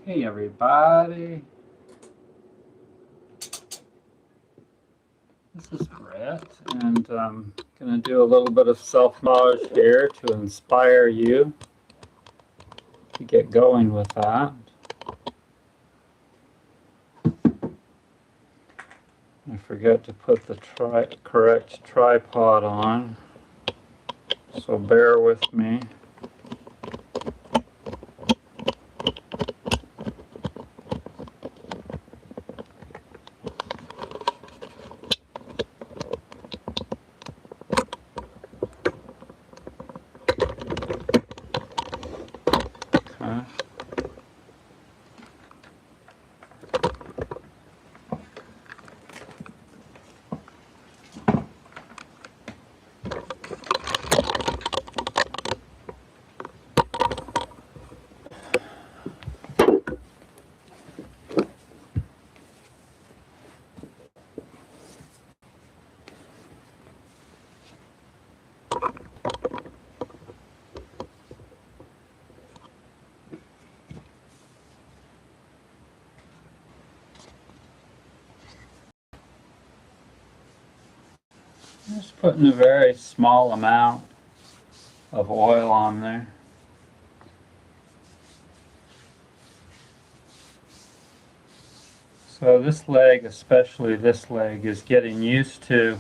Hey everybody, this is Brett, and I'm going to do a little bit of self-knowledge here to inspire you to get going with that. I forget to put the correct tripod on, so bear with me. Okay. Just putting a very small amount of oil on there. So this leg, especially this leg, is getting used to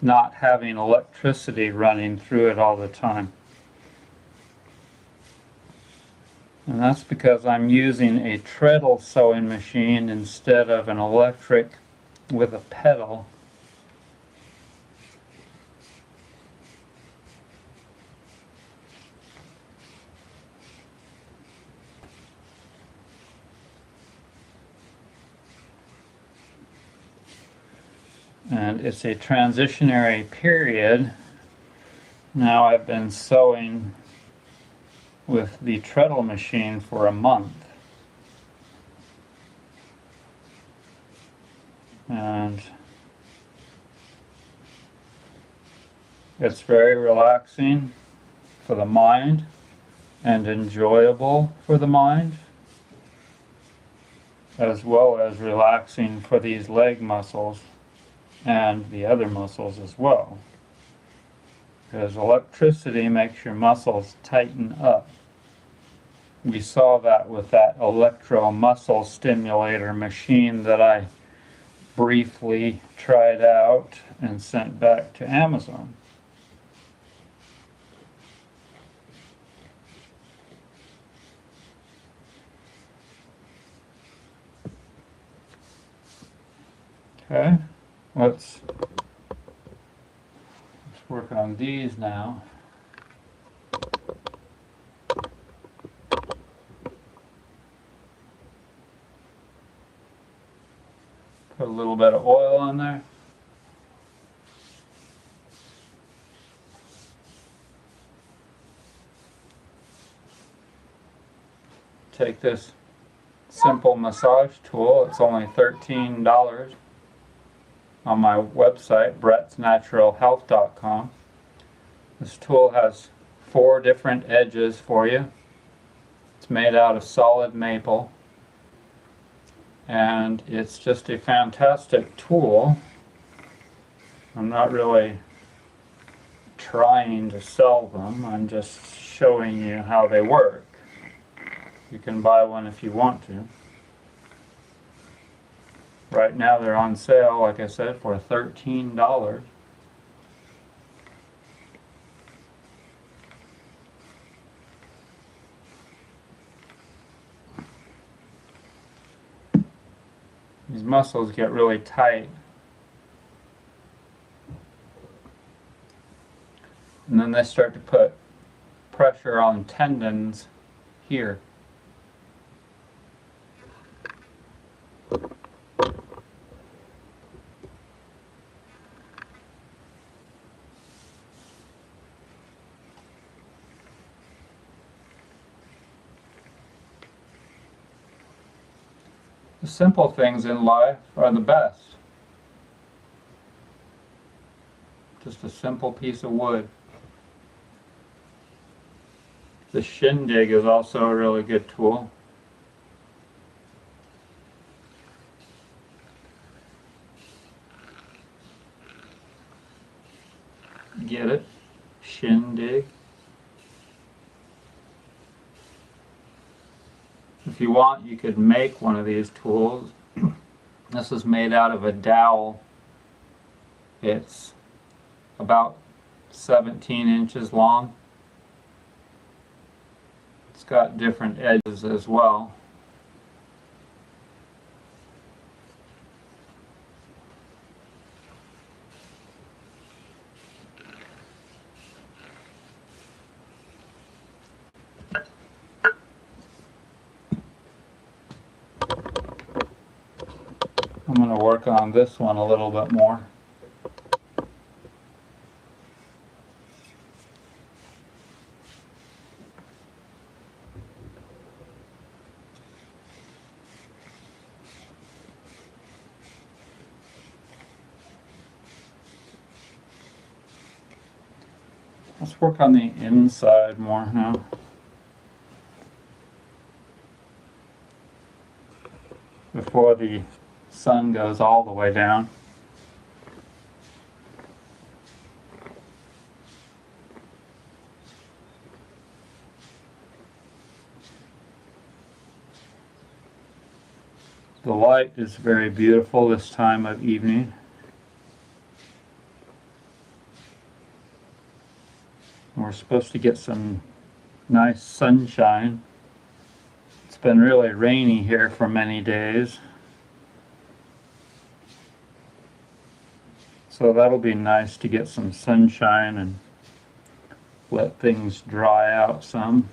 not having electricity running through it all the time. And that's because I'm using a treadle sewing machine instead of an electric with a pedal. And it's a transitionary period. Now I've been sewing with the treadle machine for a month. And it's very relaxing for the mind and enjoyable for the mind, as well as relaxing for these leg muscles and the other muscles as well. Because electricity makes your muscles tighten up. We saw that with that electro muscle stimulator machine that I briefly tried out and sent back to Amazon. Okay, let's work on these now. Put a little bit of oil on there. Take this simple massage tool. It's only $13 on my website, brettsnaturalhealth.com. This tool has 4 different edges for you. It's made out of solid maple, and it's just a fantastic tool. I'm not really trying to sell them, I'm just showing you how they work. You can buy one if you want to. Right now they're on sale, like I said, for $13. These muscles get really tight. And then they start to put pressure on tendons here. The simple things in life are the best. Just a simple piece of wood. The shindig is also a really good tool. shindig. If you want, you could make one of these tools. This is made out of a dowel. It's about 17 inches long. It's got different edges as well. I'm going to work on this one a little bit more. Let's work on the inside more now. Before the sun goes all the way down. The light is very beautiful this time of evening. We're supposed to get some nice sunshine. It's been really rainy here for many days. So that'll be nice to get some sunshine and let things dry out some.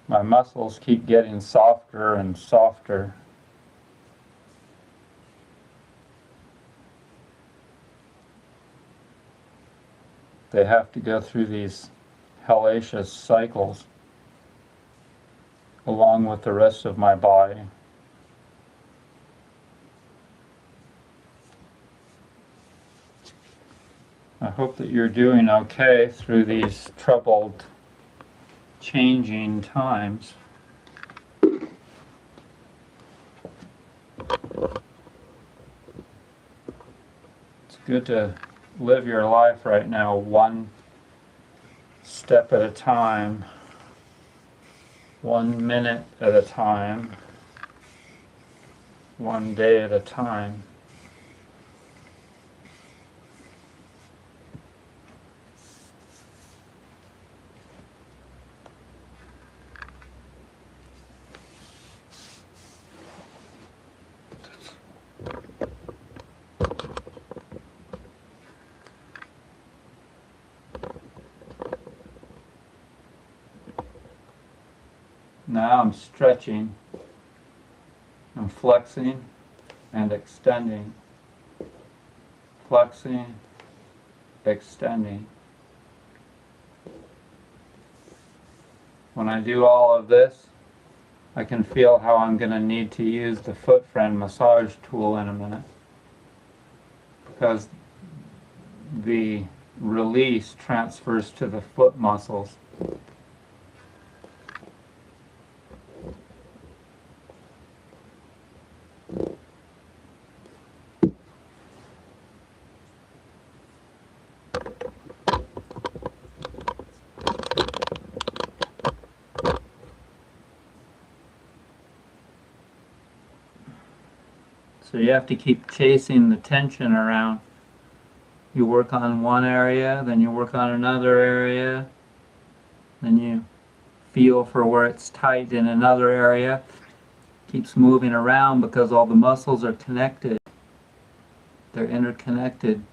My muscles keep getting softer and softer. They have to go through these hellacious cycles along with the rest of my body. I hope that you're doing okay through these troubled, changing times. It's good to live your life right now, one step at a time, 1 minute at a time, 1 day at a time. Now I'm stretching, I'm flexing and extending, flexing, extending. When I do all of this, I can feel how I'm going to need to use the foot friend massage tool in a minute, because the release transfers to the foot muscles. So you have to keep chasing the tension around You work on one area, then you work on another area, then you feel for where it's tight in another area. Keeps moving around because all the muscles are connected. They're interconnected.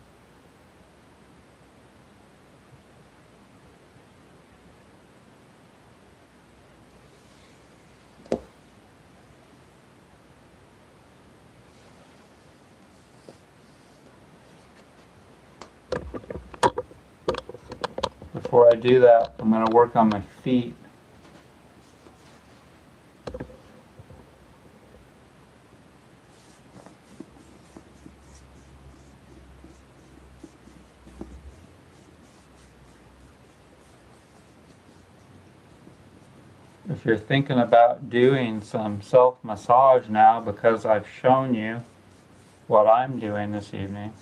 Before I do that, I'm going to work on my feet. If you're thinking about doing some self-massage now because I've shown you what I'm doing this evening,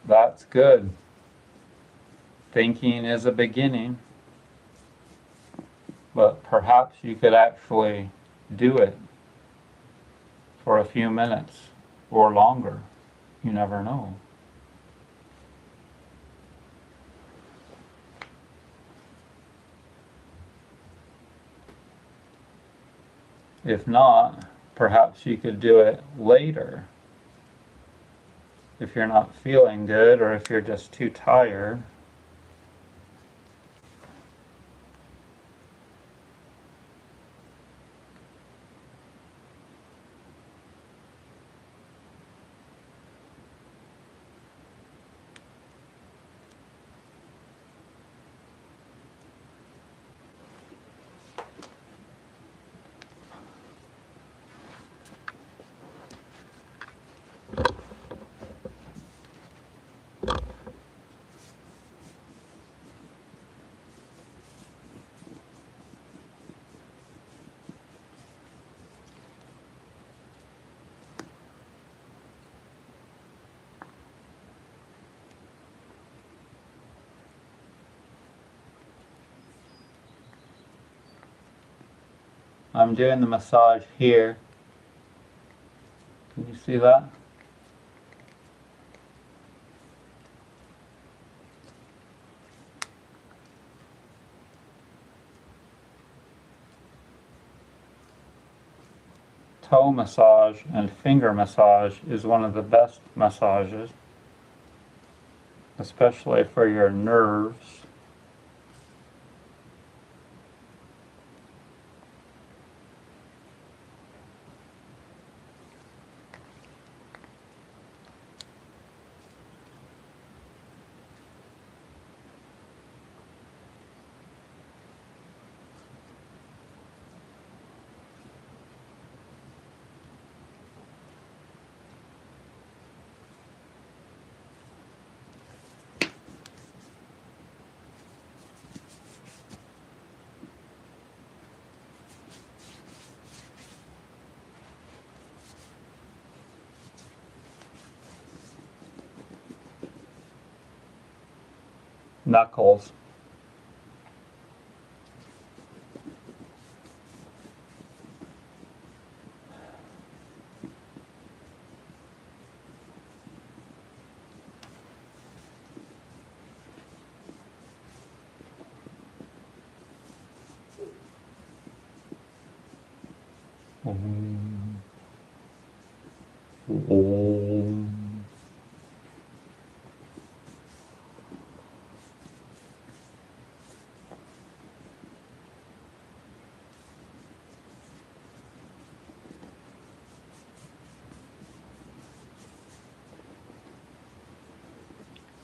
that's good. Thinking is a beginning, but perhaps you could actually do it for a few minutes or longer. You never know. If not, perhaps you could do it later if you're not feeling good or if you're just too tired. I'm doing the massage here. Can you see that? Toe massage and finger massage is one of the best massages, especially for your nerves. Knuckles. Om. Om.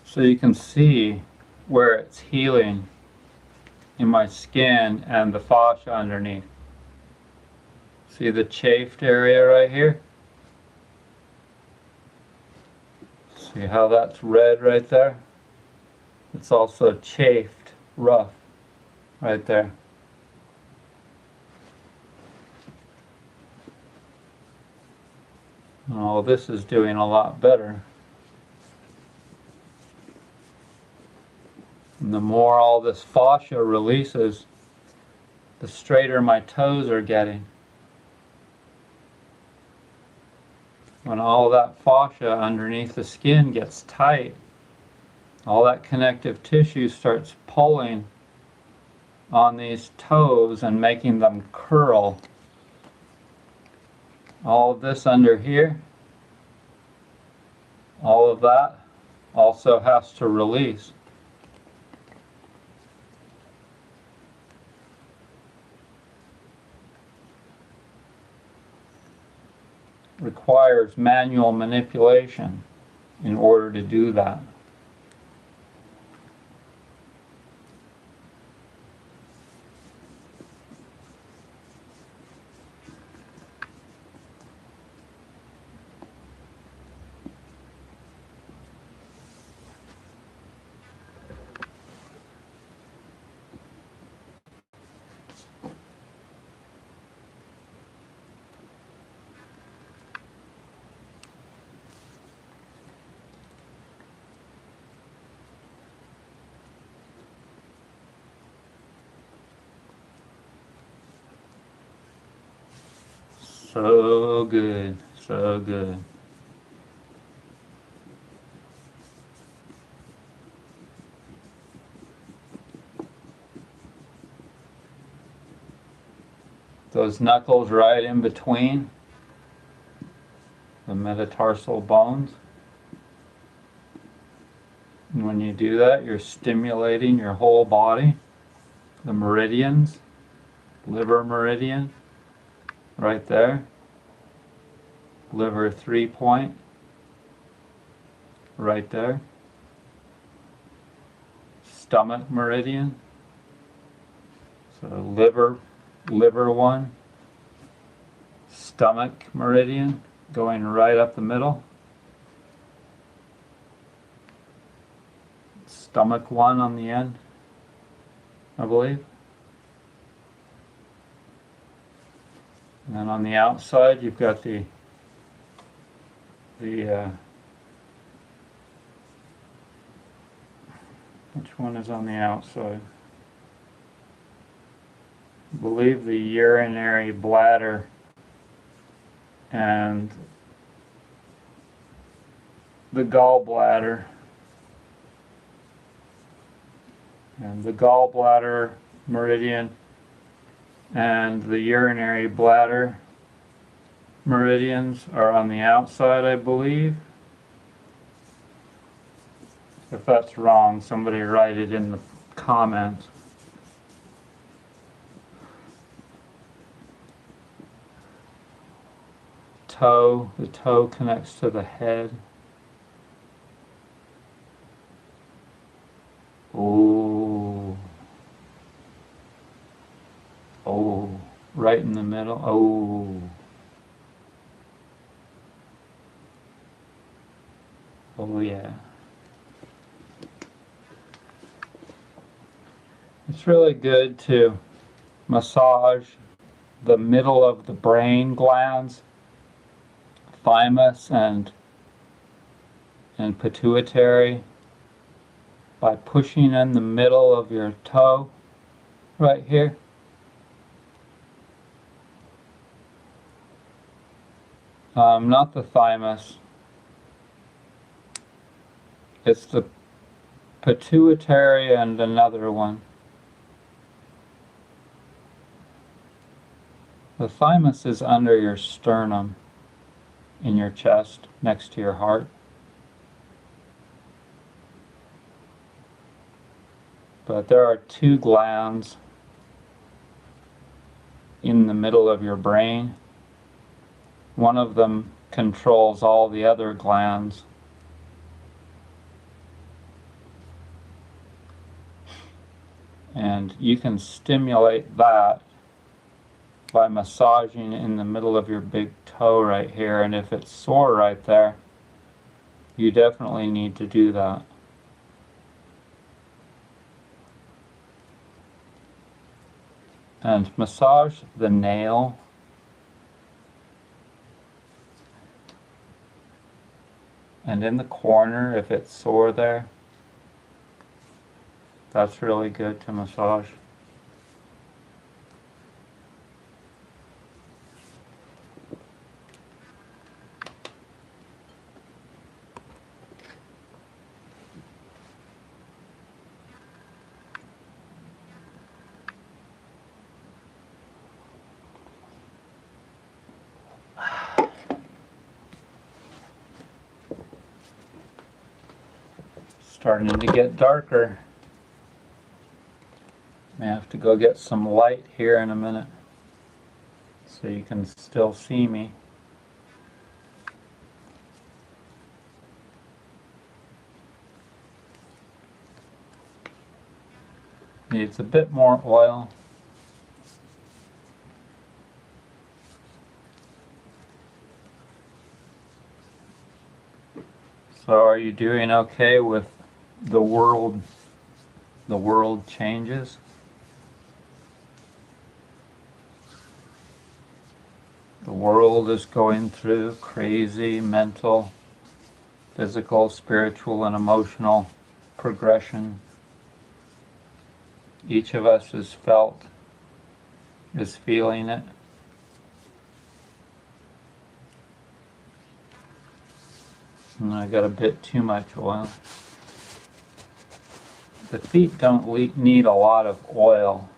So you can see where it's healing in my skin and the fascia underneath. See the chafed area right here? See how that's red right there? It's also chafed, rough, right there. Oh, this is doing a lot better. And the more all this fascia releases, the straighter my toes are getting. When all that fascia underneath the skin gets tight, all that connective tissue starts pulling on these toes and making them curl. All of this under here, all of that also has to release. Requires manual manipulation in order to do that. So good, so good. Those knuckles right in between the metatarsal bones. And when you do that, you're stimulating your whole body. The meridians, liver meridian, right there. Liver 3-point, right there. Stomach meridian. So liver 1. Stomach meridian going right up the middle. Stomach 1 on the end, I believe. And then on the outside, you've got the which one is on the outside? I believe the urinary bladder and the gallbladder. And the gallbladder meridian and the urinary bladder meridians are on the outside, I believe. If that's wrong, somebody write it in the comments. The toe connects to the head. Oh. Oh, right in the middle. Oh. Oh yeah. It's really good to massage the middle of the brain glands, thymus and pituitary, by pushing in the middle of your toe right here. Not the thymus. It's the pituitary and another one. The thymus is under your sternum, in your chest, next to your heart. But there are 2 glands in the middle of your brain. One of them controls all the other glands. And you can stimulate that by massaging in the middle of your big toe right here. And if it's sore right there, you definitely need to do that. And massage the nail. And in the corner, if it's sore there, that's really good to massage. starting to get darker. May have to go get some light here in a minute so you can still see me. Needs a bit more oil. So are you doing okay with the world changes? The world is going through crazy mental, physical, spiritual, and emotional progression. Each of us is feeling it. And I got a bit too much oil. The feet don't need a lot of oil.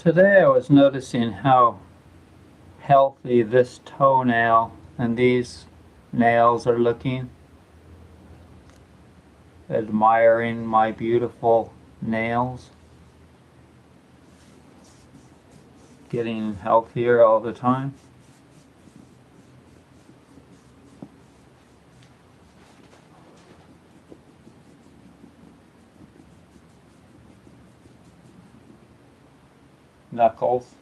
Today I was noticing how healthy this toenail and these nails are looking. Admiring my beautiful nails. Getting healthier all the time. Knuckles.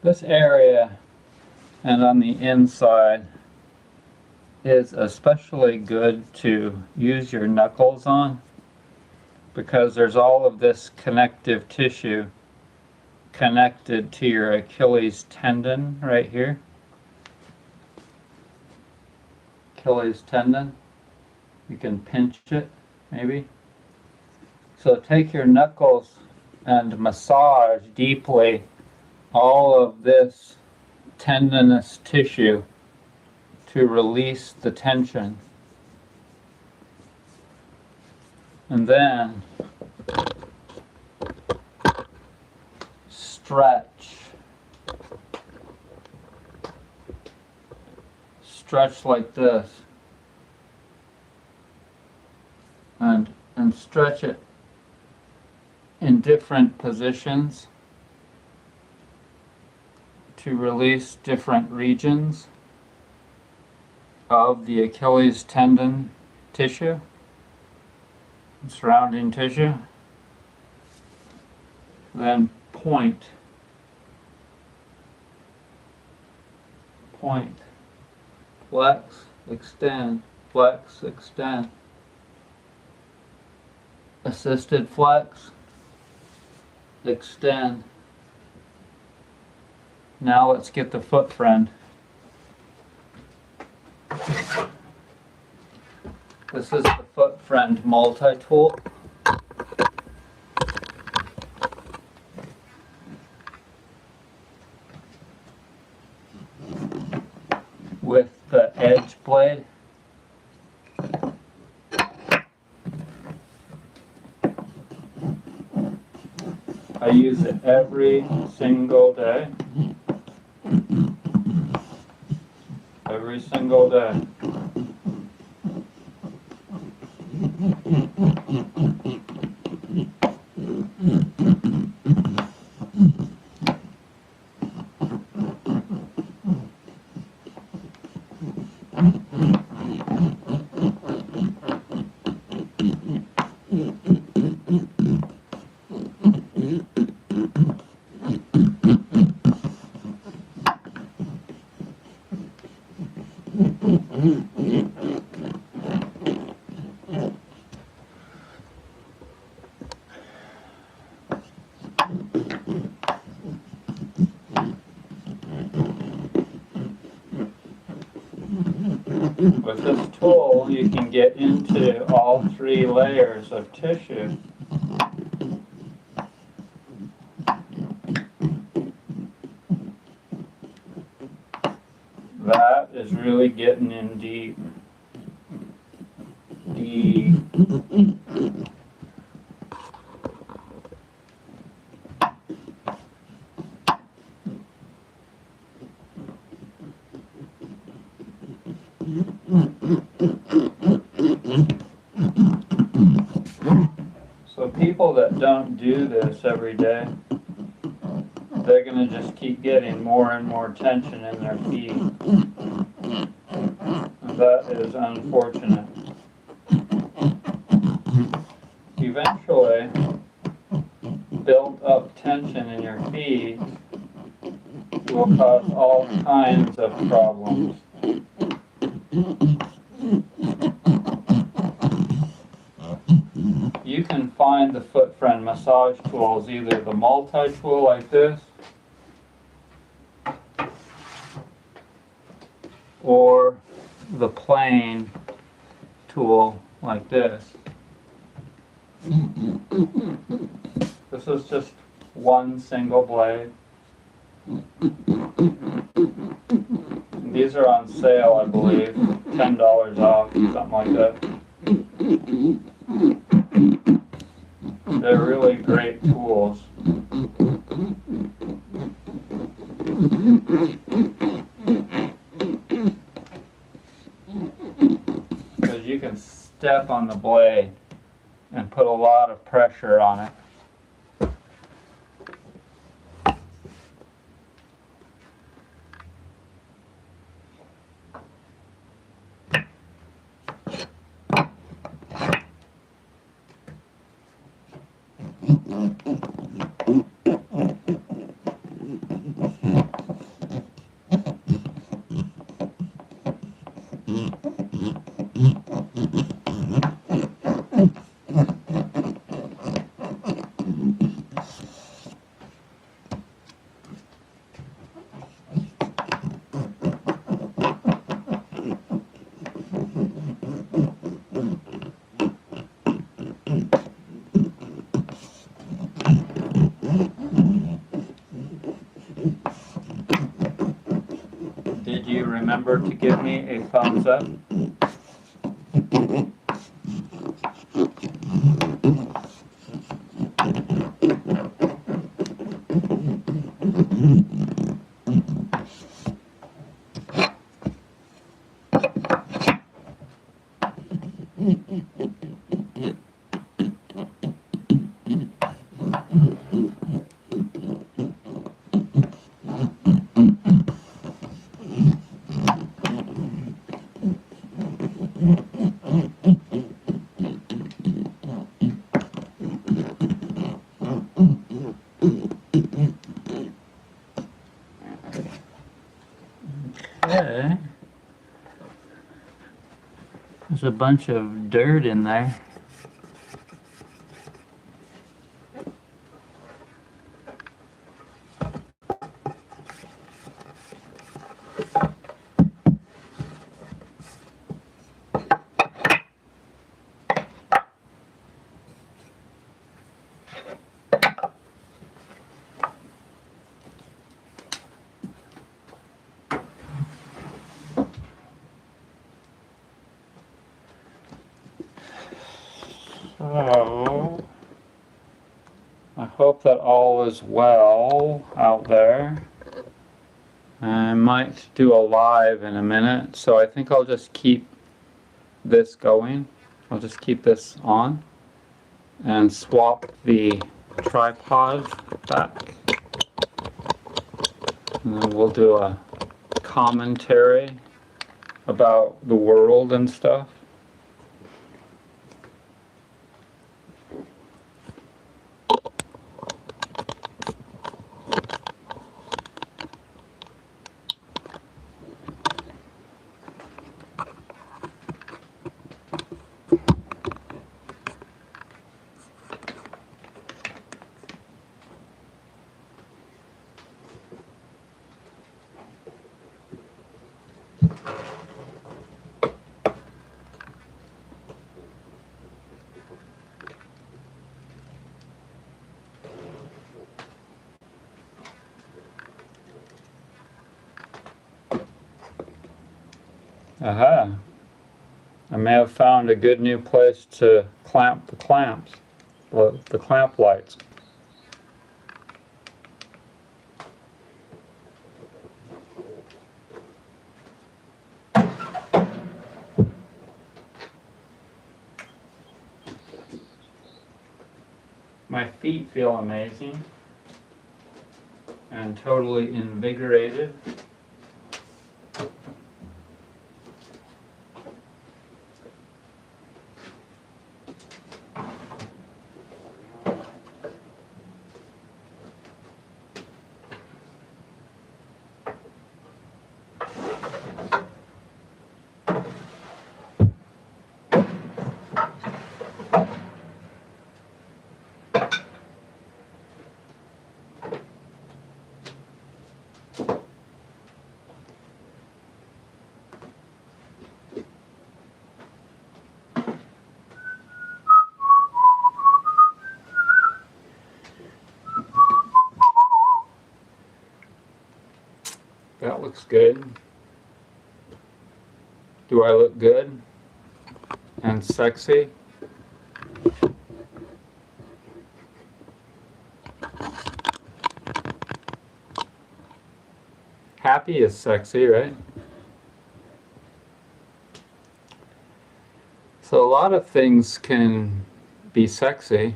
This area and on the inside is especially good to use your knuckles on because there's all of this connective tissue connected to your Achilles tendon right here. Achilles tendon. You can pinch it, maybe. So take your knuckles and massage deeply all of this tendinous tissue to release the tension. And then stretch. Stretch like this. And can stretch it in different positions to release different regions of the Achilles tendon tissue, surrounding tissue. Then point, flex, extend, assisted flex, extend. Now let's get the foot friend. This is the foot friend multi-tool. With the edge blade. I use it every single day. Every single day. With this tool, you can get into all three layers of tissue. That is really getting in deep. So people that don't do this every day, they're going to just keep getting more and more tension in their feet. And that is unfortunate. Eventually, built up tension in your feet will cause all kinds of problems. You can find the foot friend massage tools, either the multi-tool like this, or the plain tool like this. This is just one single blade. These are on sale, I believe, $10 off, something like that. They're really great tools. Because you can step on the blade and put a lot of pressure on it. Did you remember to give me a thumbs up? Okay. There's a bunch of dirt in there. So, I hope that all is well out there. I might do a live in a minute, so I think I'll just keep this going. I'll just keep this on and swap the tripod back. And then we'll do a commentary about the world and stuff. Aha. I may have found a good new place to clamp the clamps, the clamp lights. My feet feel amazing and totally invigorated. That looks good. Do I look good and sexy? Happy is sexy, right? So a lot of things can be sexy.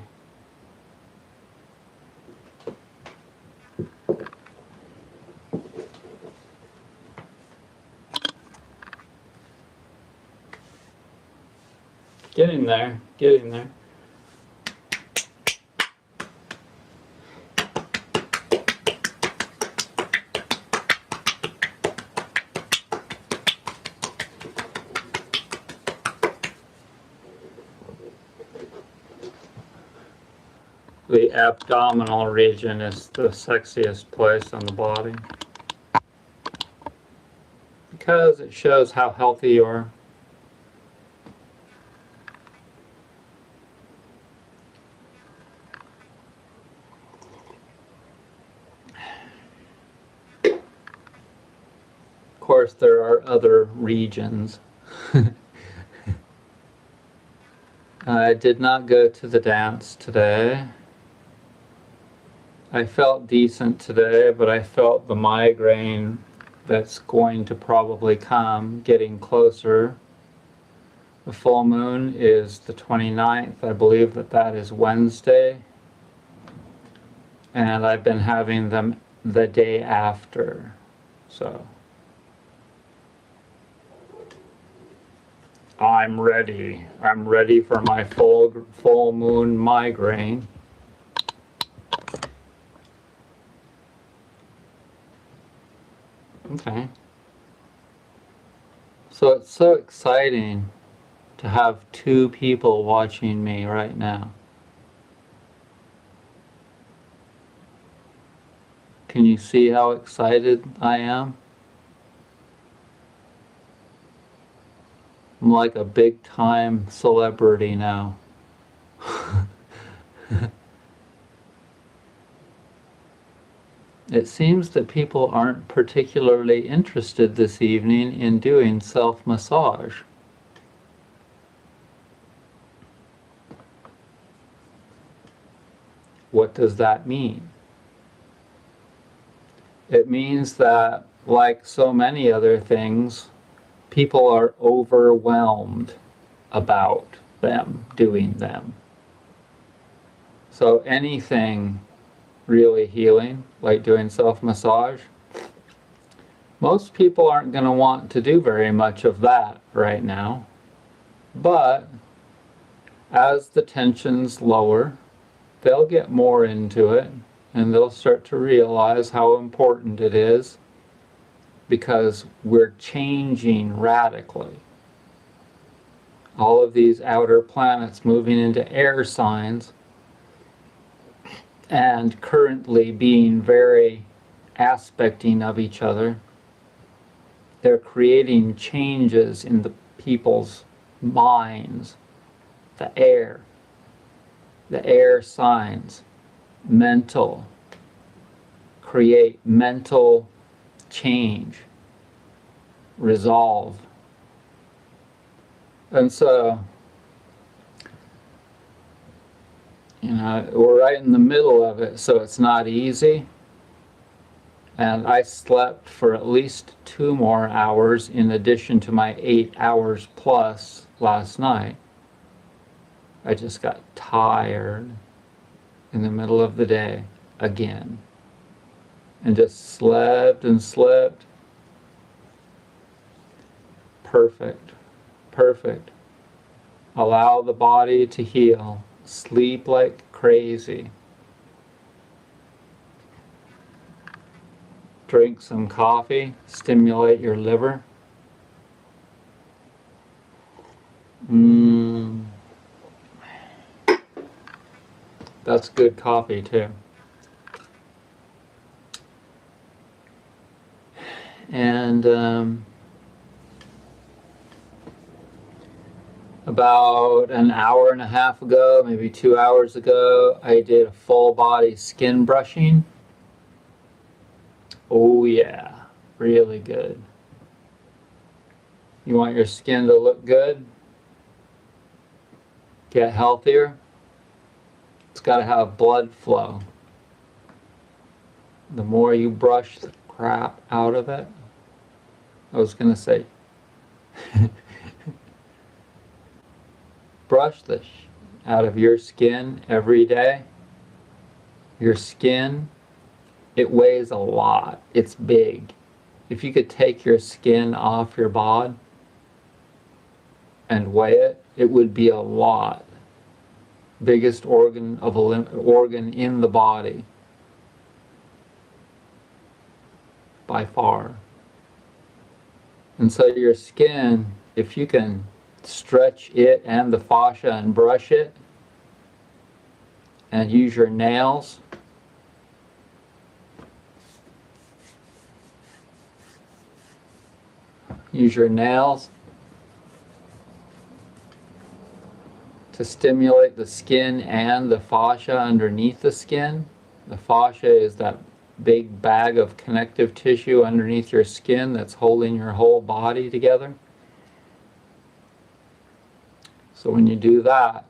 Getting there, getting there. The abdominal region is the sexiest place on the body because it shows how healthy you are. Of course, there are other regions. I did not go to the dance today. I felt decent today, but I felt the migraine that's going to probably come getting closer. The full moon is the 29th. I believe that is Wednesday. And I've been having them the day after. So I'm ready. I'm ready for my full moon migraine. Okay. So it's so exciting to have 2 people watching me right now. Can you see how excited I am? I'm like a big time celebrity now. It seems that people aren't particularly interested this evening in doing self-massage. What does that mean? It means that, like so many other things, people are overwhelmed about them doing them. So anything really healing, like doing self-massage, most people aren't going to want to do very much of that right now. But as the tensions lower, they'll get more into it, and they'll start to realize how important it is, because we're changing radically. All of these outer planets moving into air signs and currently being very aspecting of each other. They're creating changes in the people's minds, the air signs, mental, create mental change, resolve. And so, we're right in the middle of it, so it's not easy. And I slept for at least 2 more hours in addition to my 8 hours plus last night. I just got tired in the middle of the day again, and just slept and slept. Perfect. Allow the body to heal. Sleep like crazy. Drink some coffee, stimulate your liver. That's good coffee too. And about an hour and a half ago, maybe 2 hours ago, I did a full body skin brushing. Oh yeah, really good. You want your skin to look good? Get healthier? It's got to have blood flow. The more you brush the crap out of it, I was going to say, brush the out of your skin every day. Your skin, it weighs a lot. It's big. If you could take your skin off your bod and weigh it, it would be a lot. Biggest organ in the body by far. And so your skin, if you can stretch it and the fascia and brush it and use your nails, to stimulate the skin and the fascia underneath the skin. The fascia is that big bag of connective tissue underneath your skin that's holding your whole body together. So when you do that,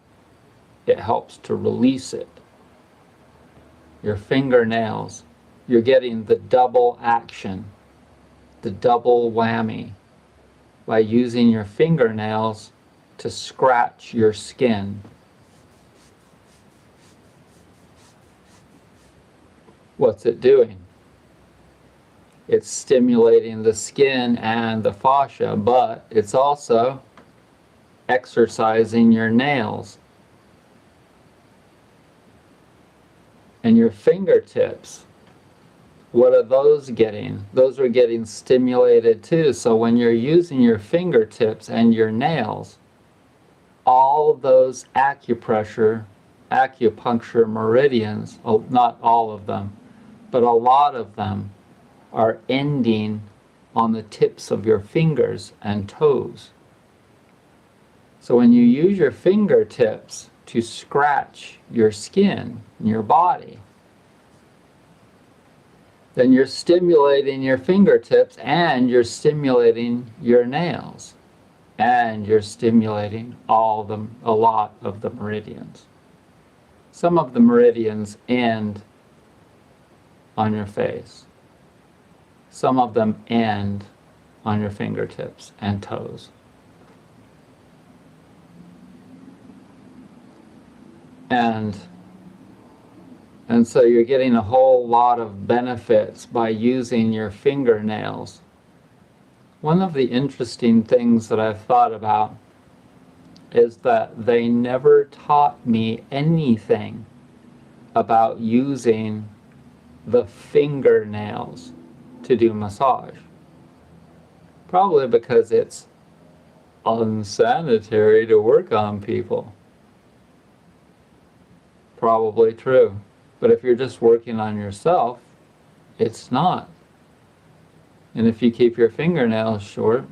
it helps to release it. Your fingernails, you're getting the double action, the double whammy, by using your fingernails to scratch your skin. What's it doing? It's stimulating the skin and the fascia, but it's also exercising your nails. And your fingertips what are those getting? Those are getting stimulated too. So when you're using your fingertips and your nails, all those acupuncture meridians, not all of them, but a lot of them are ending on the tips of your fingers and toes. So when you use your fingertips to scratch your skin and your body, then you're stimulating your fingertips and you're stimulating your nails and you're stimulating a lot of the meridians. Some of the meridians end on your face. Some of them end on your fingertips and toes. And so you're getting a whole lot of benefits by using your fingernails. One of the interesting things that I've thought about is that they never taught me anything about using the fingernails to do massage. Probably because it's unsanitary to work on people. Probably true. But if you're just working on yourself, it's not. And if you keep your fingernails short.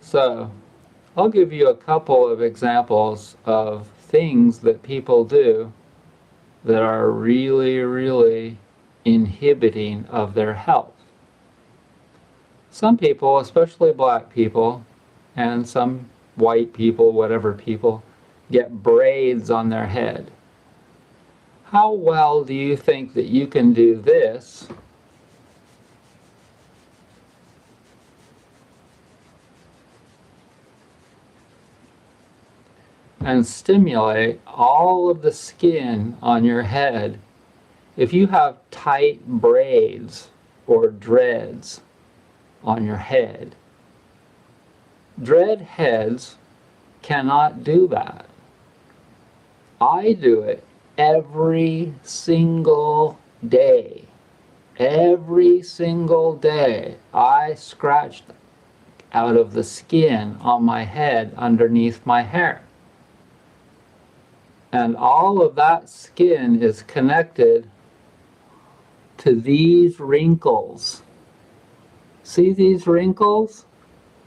So, I'll give you a couple of examples of things that people do that are really, really inhibiting of their health. Some people, especially black people, and some white people, whatever people, get braids on their head. How well do you think that you can do this and stimulate all of the skin on your head if you have tight braids or dreads on your head? Dread heads cannot do that. I do it every single day. Every single day I scratch out of the skin on my head underneath my hair. And all of that skin is connected to these wrinkles. See these wrinkles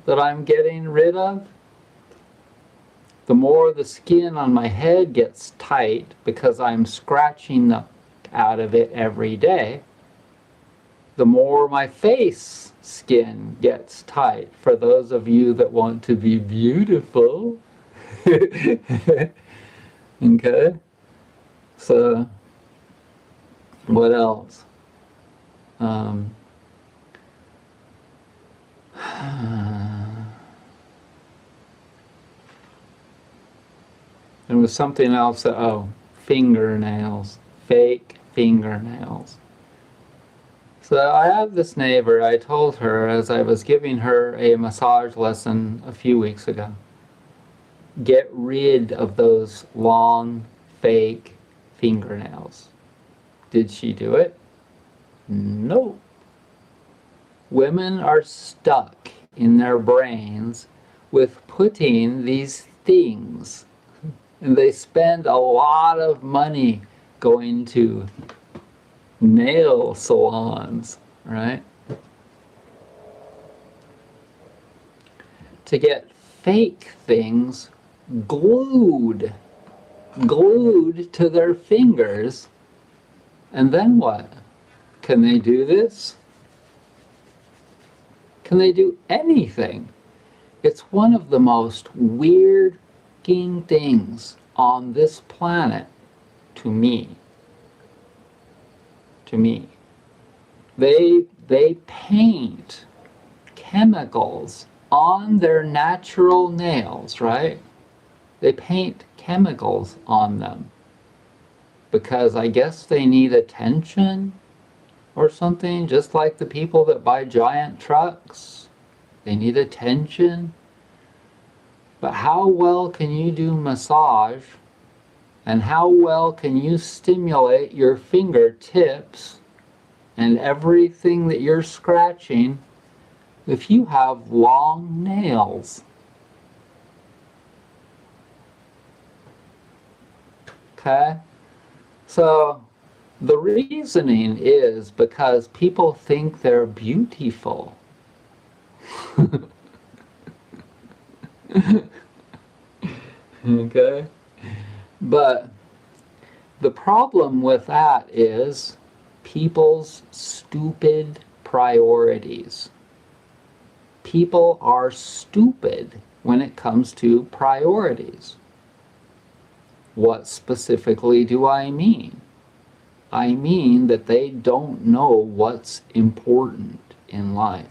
that I'm getting rid of? The more the skin on my head gets tight because I'm scratching out of it every day, the more my face skin gets tight. For those of you that want to be beautiful. Okay? So, what else? There was something else that, fingernails. Fake fingernails. So I have this neighbor, I told her as I was giving her a massage lesson a few weeks ago, get rid of those long, fake fingernails. Did she do it? No. Women are stuck in their brains with putting these things, and they spend a lot of money going to nail salons, right? To get fake things glued to their fingers. And then what? Can they do this? Can they do anything? It's one of the most weird things on this planet to me. They paint chemicals on their natural nails, right? They paint chemicals on them because I guess they need attention or something, just like the people that buy giant trucks. They need attention. But how well can you do massage, and how well can you stimulate your fingertips And everything that you're scratching, if you have long nails, okay? So the reasoning is because people think they're beautiful. Okay? But the problem with that is people's stupid priorities. People are stupid when it comes to priorities. What specifically do I mean? I mean that they don't know what's important in life.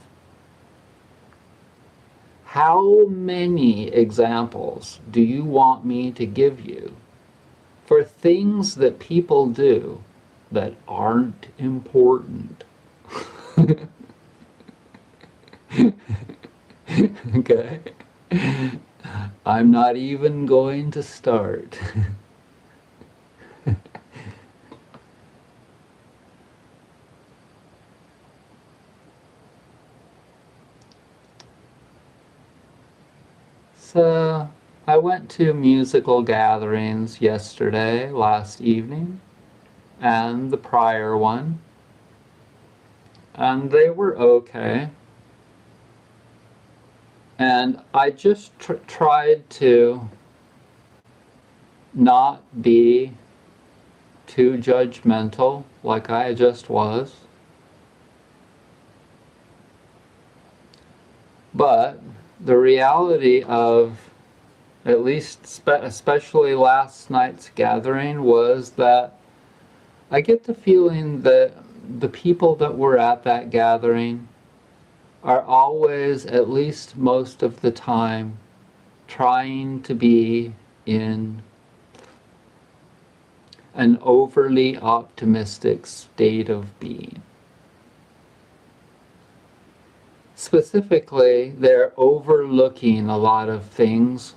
How many examples do you want me to give you for things that people do that aren't important? Okay? I'm not even going to start. So, I went to musical gatherings yesterday, last evening, and the prior one, and they were okay. And I just tried to not be too judgmental like I just was. But the reality of, at least especially last night's gathering, was that I get the feeling that the people that were at that gathering are always, at least most of the time, trying to be in an overly optimistic state of being. Specifically, they're overlooking a lot of things.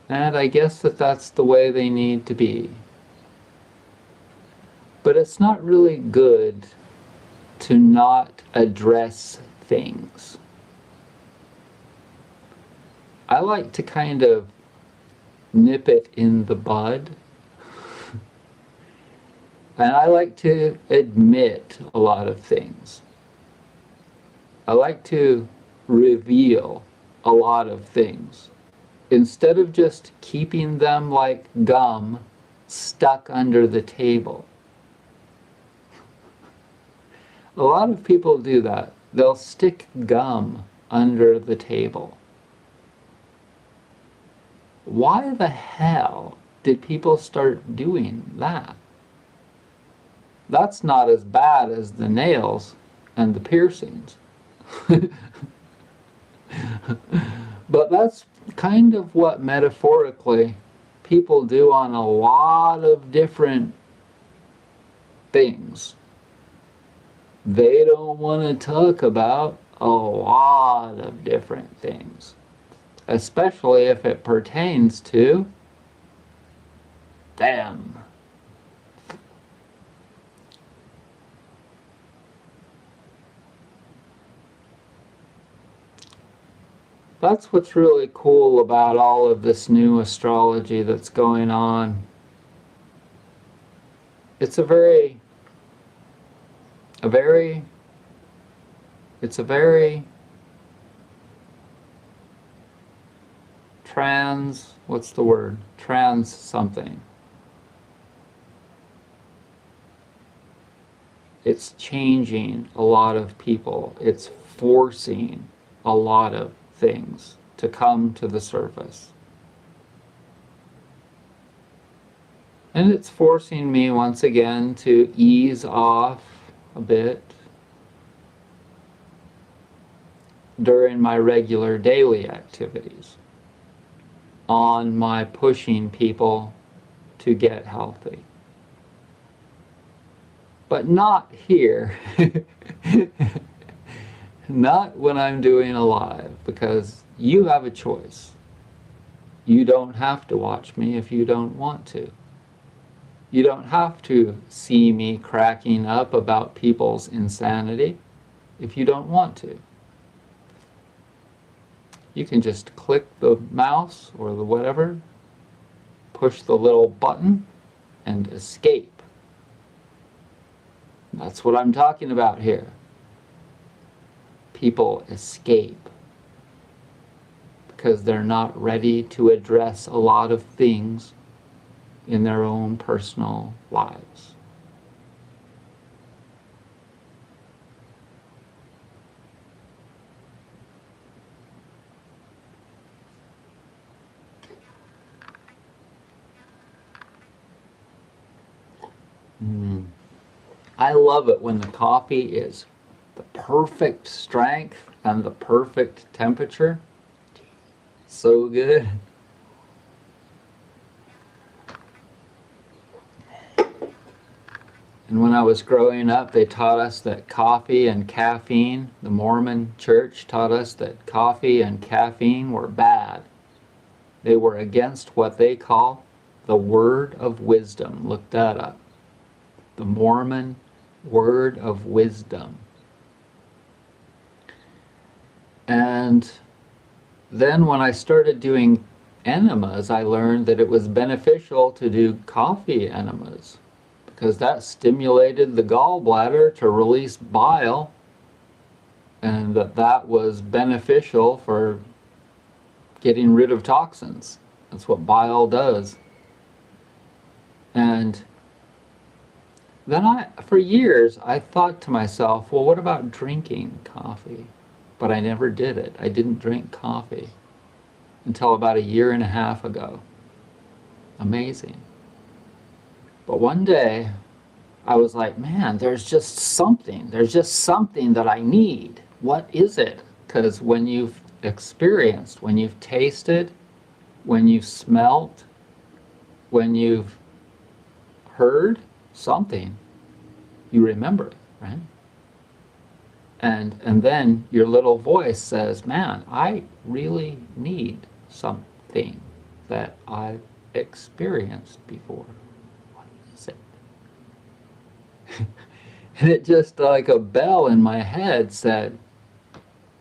And I guess that that's the way they need to be. But it's not really good to not address things. I like to kind of nip it in the bud. And I like to admit a lot of things. I like to reveal a lot of things. Instead of just keeping them like gum stuck under the table. A lot of people do that. They'll stick gum under the table. Why the hell did people start doing that? That's not as bad as the nails and the piercings. But that's kind of what metaphorically people do on a lot of different things. They don't want to talk about a lot of different things, especially if it pertains to them. That's what's really cool about all of this new astrology that's going on. It's a very what's the word? Trans something. It's changing a lot of people. It's forcing a lot of things to come to the surface. And it's forcing me once again to ease off a bit during my regular daily activities on my pushing people to get healthy. But not here. Not when I'm doing a live, because you have a choice. You don't have to watch me if you don't want to. You don't have to see me cracking up about people's insanity if you don't want to. You can just click the mouse or the whatever, push the little button, and escape. That's what I'm talking about here. People escape because they're not ready to address a lot of things in their own personal lives. I love it when the coffee is the perfect strength and the perfect temperature. So good. And when I was growing up, they taught us that coffee and caffeine, the Mormon church taught us that coffee and caffeine were bad. They were against what they call the word of wisdom. Look that up. The Mormon word of wisdom. And then when I started doing enemas, I learned that it was beneficial to do coffee enemas because that stimulated the gallbladder to release bile, and that was beneficial for getting rid of toxins. That's what bile does. And then for years, I thought to myself, well, what about drinking coffee? But I never did it. I didn't drink coffee until about 1.5 years ago. Amazing. But one day, I was like, man, there's just something that I need. What is it? Because when you've experienced, when you've tasted, when you've smelt, when you've heard something, you remember it, right? And then your little voice says, man, I really need something that I've experienced before. What is it? And it just like a bell in my head said,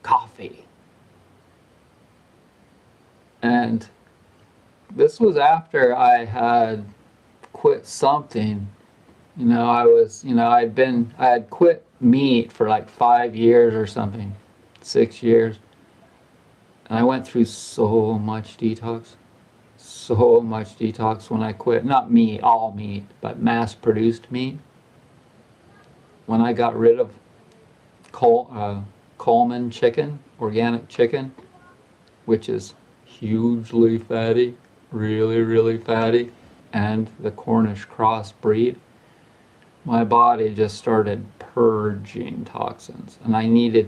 coffee. And this was after I had quit something. I had quit meat for like 5 years or something, 6 years. And I went through so much detox when I quit. Not meat, all meat, but mass-produced meat. When I got rid of Coleman chicken, organic chicken, which is hugely fatty, really, really fatty, and the Cornish cross breed, my body just started purging toxins. And I had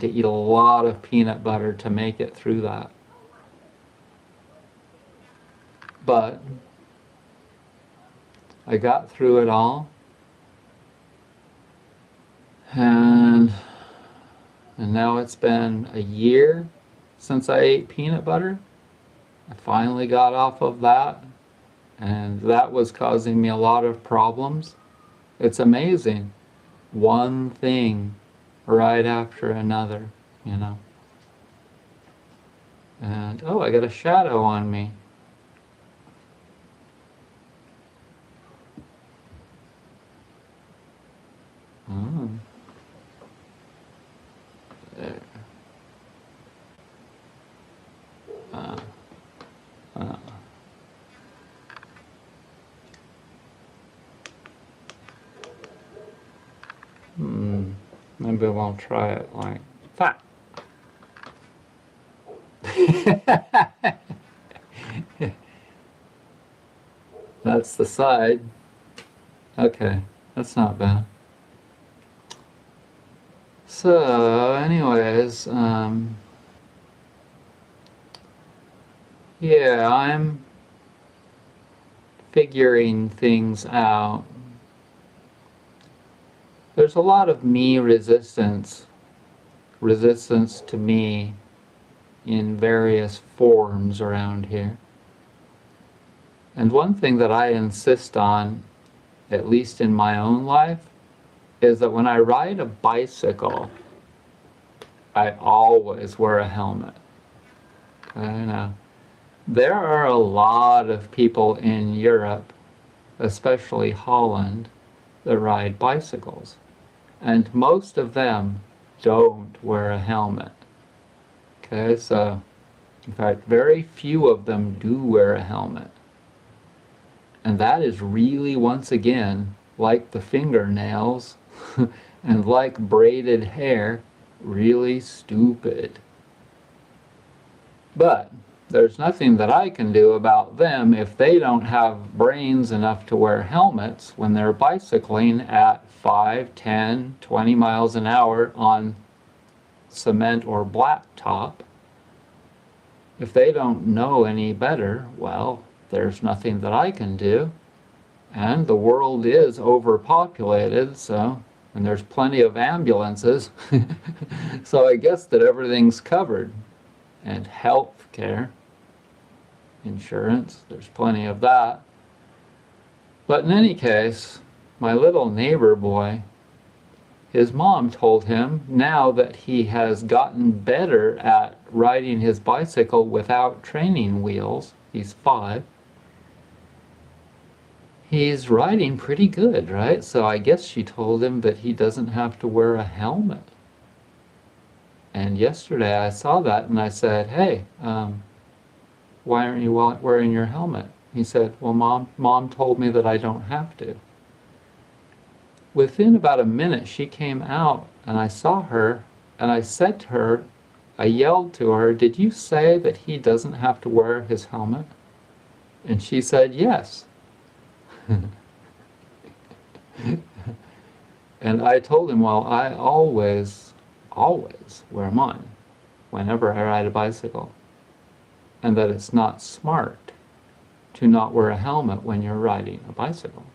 to eat a lot of peanut butter to make it through that. But I got through it all. And now it's been 1 year since I ate peanut butter. I finally got off of that, and that was causing me a lot of problems. It's amazing. One thing right after another, And, oh, I got a shadow on me. Oh. There. Maybe we'll try it like that. That's the side. Okay, that's not bad. So, anyways, yeah, I'm figuring things out. There's a lot of me resistance to me in various forms around here. And one thing that I insist on, at least in my own life, is that when I ride a bicycle, I always wear a helmet. I know. There are a lot of people in Europe, especially Holland, that ride bicycles. And most of them don't wear a helmet. Okay, so in fact, very few of them do wear a helmet. And that is really, once again, like the fingernails and like braided hair, really stupid. But there's nothing that I can do about them if they don't have brains enough to wear helmets when they're bicycling at 5, 10, 20 miles an hour on cement or blacktop. If they don't know any better, well, there's nothing that I can do. And the world is overpopulated, and there's plenty of ambulances. So I guess that everything's covered. And health care, insurance, there's plenty of that. But in any case, my little neighbor boy, his mom told him now that he has gotten better at riding his bicycle without training wheels, he's 5, he's riding pretty good, right? So I guess she told him that he doesn't have to wear a helmet. And yesterday I saw that and I said, hey, why aren't you wearing your helmet? He said, well, mom told me that I don't have to. Within about a minute, she came out and I saw her and I said to her, I yelled to her, did you say that he doesn't have to wear his helmet? And she said, yes. And I told him, well, I always wear mine whenever I ride a bicycle, and that it's not smart to not wear a helmet when you're riding a bicycle.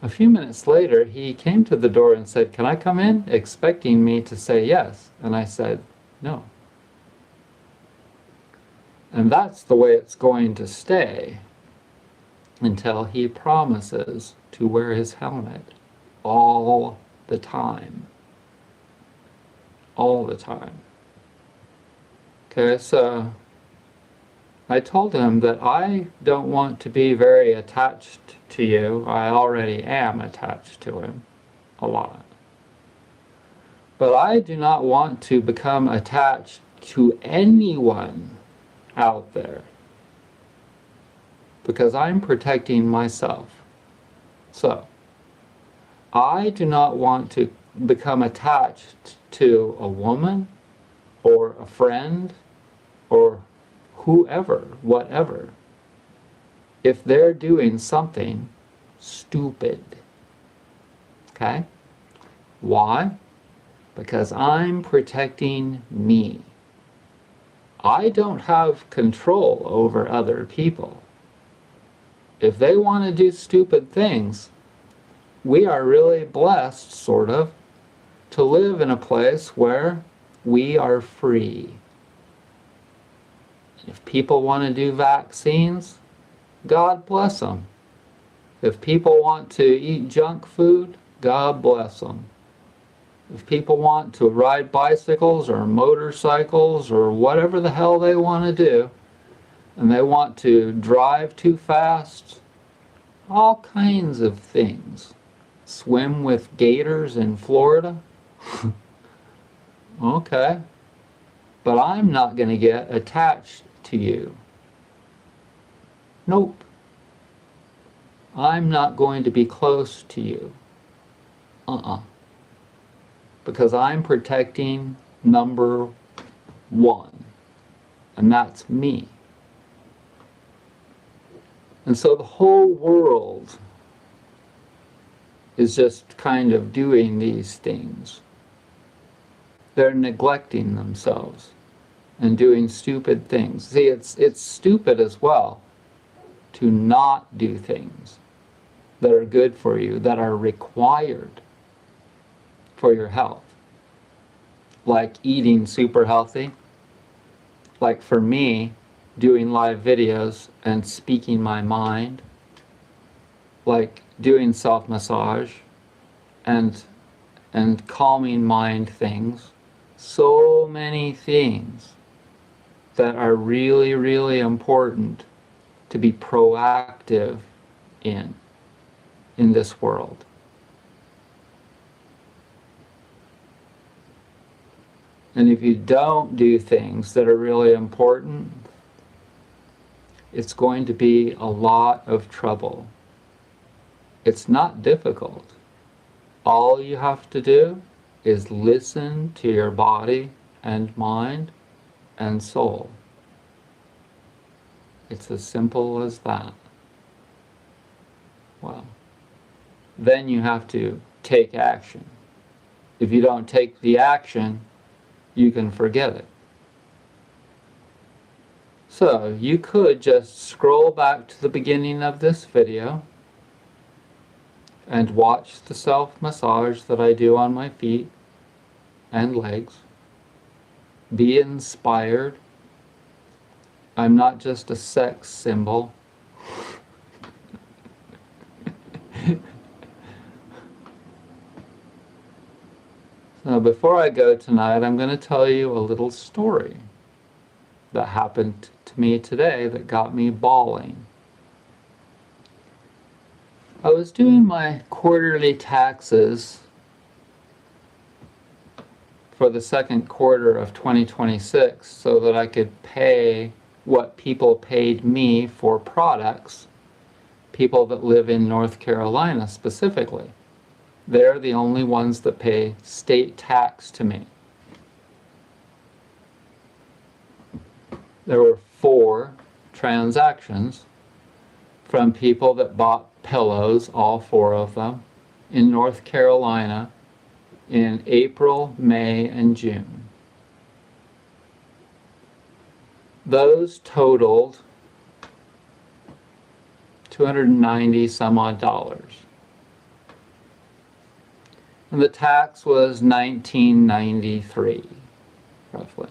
A few minutes later, he came to the door and said, can I come in? Expecting me to say yes. And I said, no. And that's the way it's going to stay until he promises to wear his helmet all the time. All the time. Okay, so I told him that I don't want to be very attached to you. I already am attached to him a lot. But I do not want to become attached to anyone out there because I'm protecting myself. So, I do not want to become attached to a woman or a friend or whoever, whatever, if they're doing something stupid. Okay? Why? Because I'm protecting me. I don't have control over other people. If they want to do stupid things, we are really blessed, sort of, to live in a place where we are free. If people want to do vaccines, God bless them. If people want to eat junk food, God bless them. If people want to ride bicycles or motorcycles or whatever the hell they want to do, and they want to drive too fast, all kinds of things. Swim with gators in Florida? Okay. But I'm not going to get attached to you. Nope. I'm not going to be close to you. Because I'm protecting number 1. And that's me. And so the whole world is just kind of doing these things. They're neglecting themselves and doing stupid things. See, it's stupid as well to not do things that are good for you, that are required for your health. Like eating super healthy. Like for me, doing live videos and speaking my mind, like doing self-massage and calming mind things. So many things that are really, really important to be proactive in this world. And if you don't do things that are really important, it's going to be a lot of trouble. It's not difficult. All you have to do is listen to your body and mind and soul. It's as simple as that. Well, then you have to take action. If you don't take the action, you can forget it. So you could just scroll back to the beginning of this video and watch the self-massage that I do on my feet and legs. Be inspired. I'm not just a sex symbol. So before I go tonight, I'm going to tell you a little story that happened to me today that got me bawling. I was doing my quarterly taxes for the second quarter of 2026 so that I could pay what people paid me for products, people that live in North Carolina specifically. They're the only ones that pay state tax to me. There were 4 transactions from people that bought pillows, all 4 of them, in North Carolina in April, May, and June. Those totaled $290 some odd. And the tax was $19.93, roughly.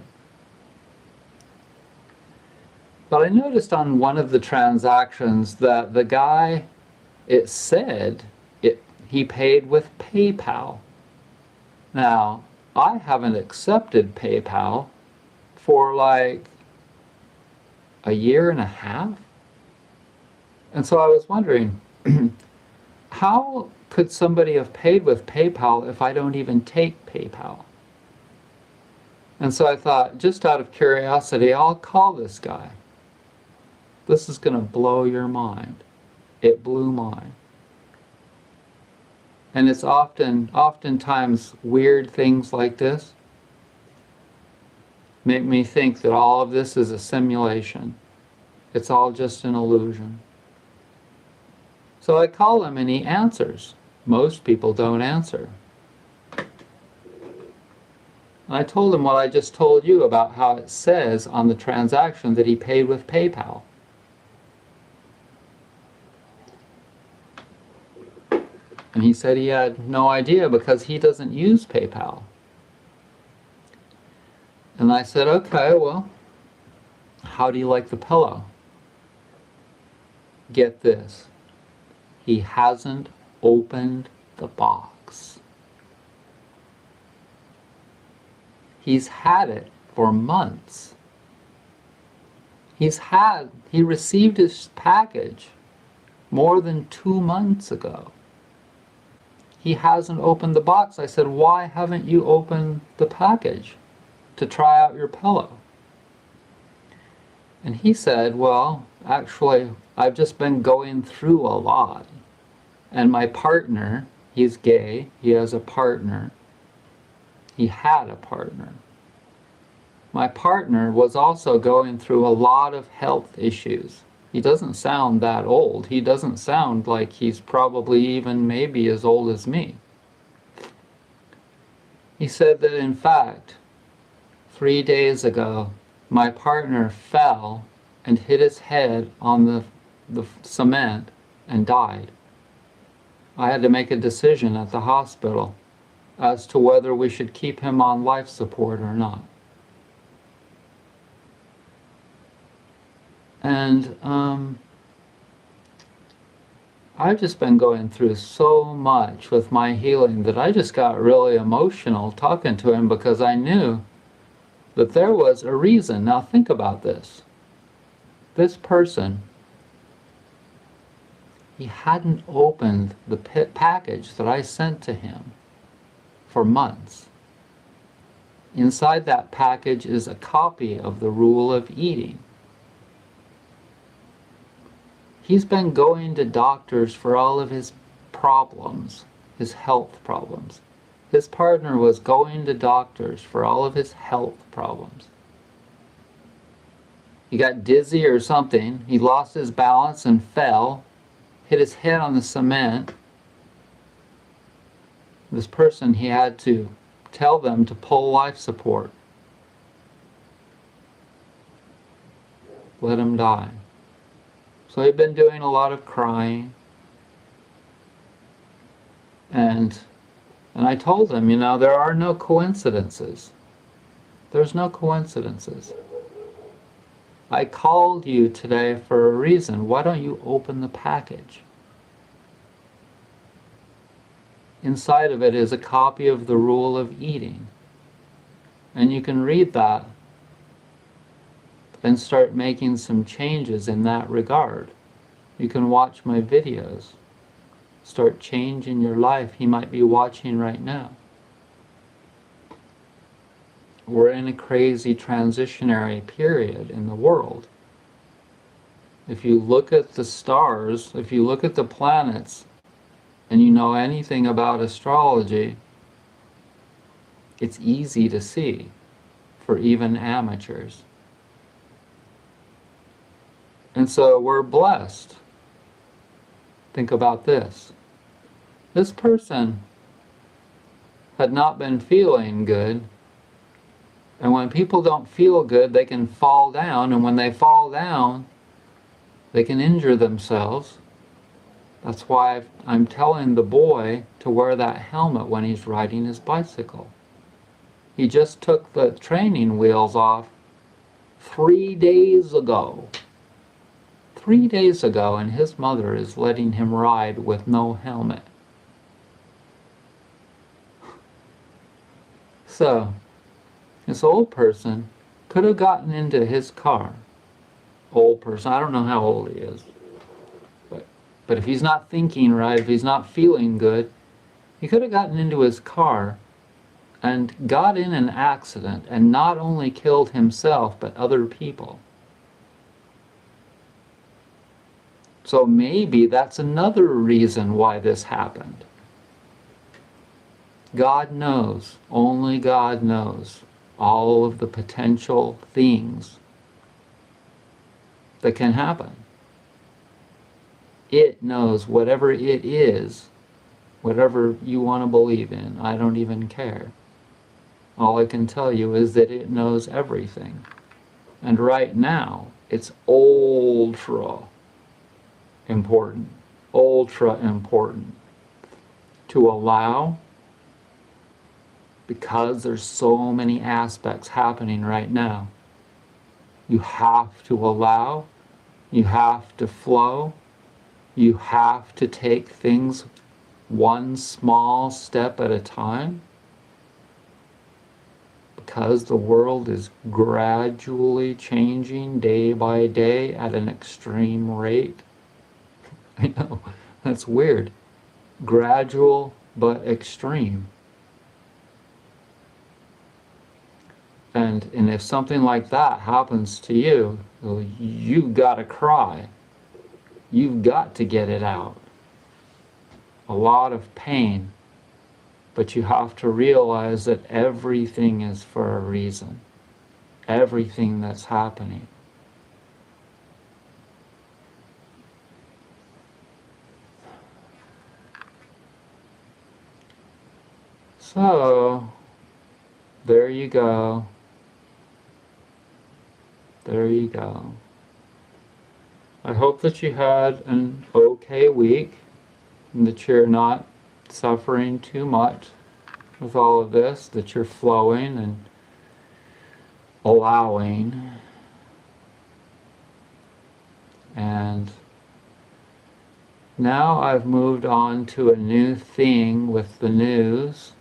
But I noticed on one of the transactions that the guy, it said he paid with PayPal. Now, I haven't accepted PayPal for like a year and a half. And so I was wondering, how could somebody have paid with PayPal if I don't even take PayPal? And so I thought, just out of curiosity, I'll call this guy. This is going to blow your mind. It blew mine. And it's oftentimes weird things like this make me think that all of this is a simulation. It's all just an illusion. So I call him and he answers. Most people don't answer. And I told him what I just told you about how it says on the transaction that he paid with PayPal. And he said he had no idea because he doesn't use PayPal. And I said, okay, well, how do you like the pillow? Get this. He hasn't opened the box. He's had it for months. He received his package more than 2 months ago. He hasn't opened the box. I said, why haven't you opened the package to try out your pillow? And he said, well, actually, I've just been going through a lot. And my partner, he's gay, he has a partner. He had a partner. My partner was also going through a lot of health issues. He doesn't sound that old. He doesn't sound like he's probably even maybe as old as me. He said that in fact, 3 days ago, my partner fell and hit his head on the cement and died. I had to make a decision at the hospital as to whether we should keep him on life support or not. And I've just been going through so much with my healing that I just got really emotional talking to him because I knew that there was a reason. Now think about this. This person, he hadn't opened the package that I sent to him for months. Inside that package is a copy of the Rule of Eating. He's been going to doctors for all of his problems, his health problems. His partner was going to doctors for all of his health problems. He got dizzy or something. He lost his balance and fell, hit his head on the cement. This person, he had to tell them to pull life support. Let him die. So he'd been doing a lot of crying. And I told him, you know, there are no coincidences. There's no coincidences. I called you today for a reason. Why don't you open the package? Inside of it is a copy of the Rule of Eating. And you can read that and start making some changes in that regard. You can watch my videos. Start changing your life. He might be watching right now. We're in a crazy transitionary period in the world. If you look at the stars, if you look at the planets, and you know anything about astrology, it's easy to see for even amateurs. And so we're blessed. Think about this. This person had not been feeling good, and when people don't feel good, they can fall down, and when they fall down, they can injure themselves. That's why I'm telling the boy to wear that helmet when he's riding his bicycle. He just took the training wheels off 3 days ago. 3 days ago, and his mother is letting him ride with no helmet. So, this old person could have gotten into his car. Old person, I don't know how old he is. But if he's not thinking right, if he's not feeling good, he could have gotten into his car and got in an accident and not only killed himself, but other people. So maybe that's another reason why this happened. God knows, only God knows, all of the potential things that can happen. It knows whatever it is, whatever you want to believe in. I don't even care. All I can tell you is that it knows everything. And right now, it's ultra important to allow, because there's so many aspects happening right now. You have to allow, you have to flow, you have to take things one small step at a time, because the world is gradually changing day by day at an extreme rate. I know, that's weird. Gradual but extreme. And if something like that happens to you, you've got to cry. You've got to get it out. A lot of pain. But you have to realize that everything is for a reason. Everything that's happening. So, there you go. There you go. I hope that you had an okay week and that you're not suffering too much with all of this, that you're flowing and allowing. And now I've moved on to a new thing with the news,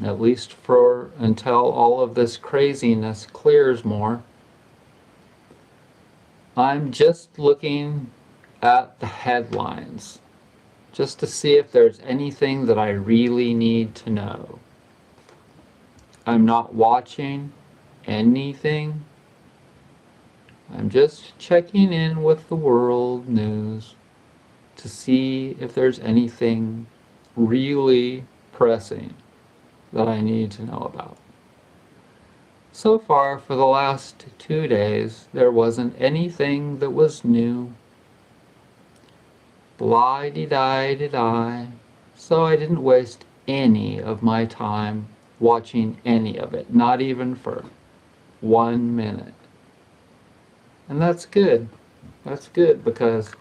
at least for until all of this craziness clears more. I'm just looking at the headlines, just to see if there's anything that I really need to know. I'm not watching anything. I'm just checking in with the world news to see if there's anything really pressing that I need to know about. So far, for the last 2 days, there wasn't anything that was new. Blah-de-di-de-di. So I didn't waste any of my time watching any of it, not even for 1 minute. And that's good. That's good because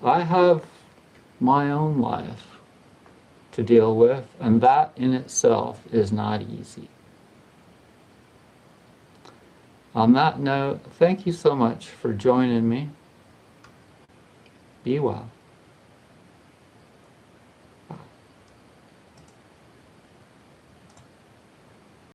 I have my own life to deal with, and that in itself is not easy. On that note, thank you so much for joining me. Be well.